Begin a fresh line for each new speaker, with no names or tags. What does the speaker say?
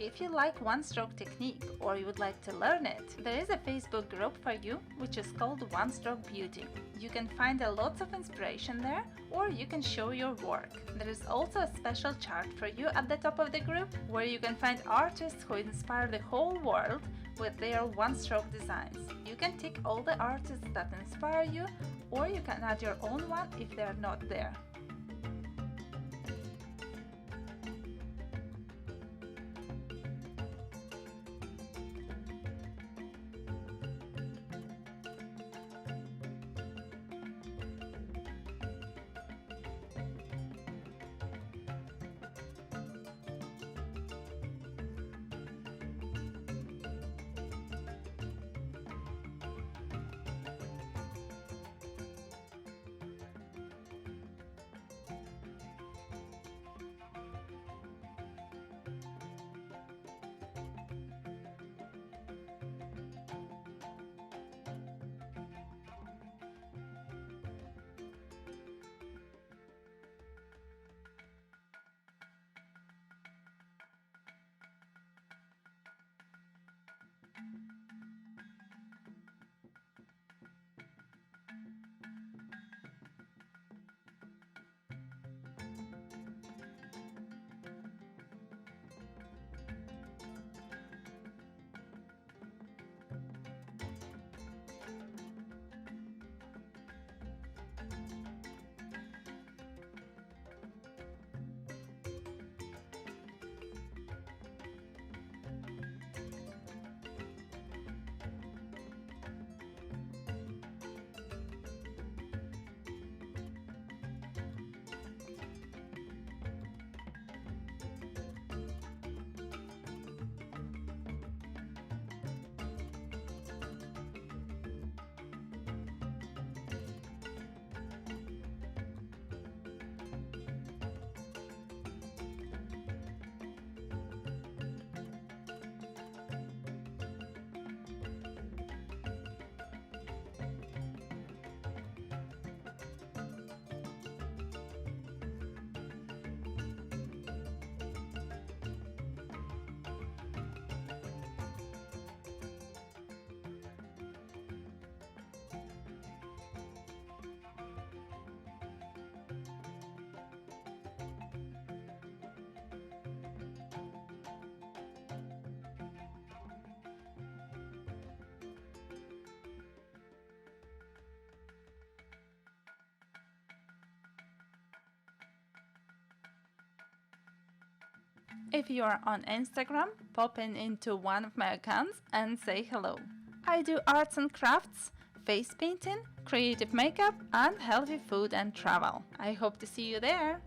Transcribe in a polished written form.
If you like one-stroke technique or you would like to learn it, there is a Facebook group for you which is called One Stroke Beauty. You can find a lot of inspiration there, or you can show your work. There is also a special chart for you at the top of the group where you can find artists who inspire the whole world with their one-stroke designs. You can tick all the artists that inspire you, or you can add your own one if they are not there. If you are on Instagram, pop into one of my accounts and say hello. I do arts and crafts, face painting, creative makeup, and healthy food and travel. I hope to see you there.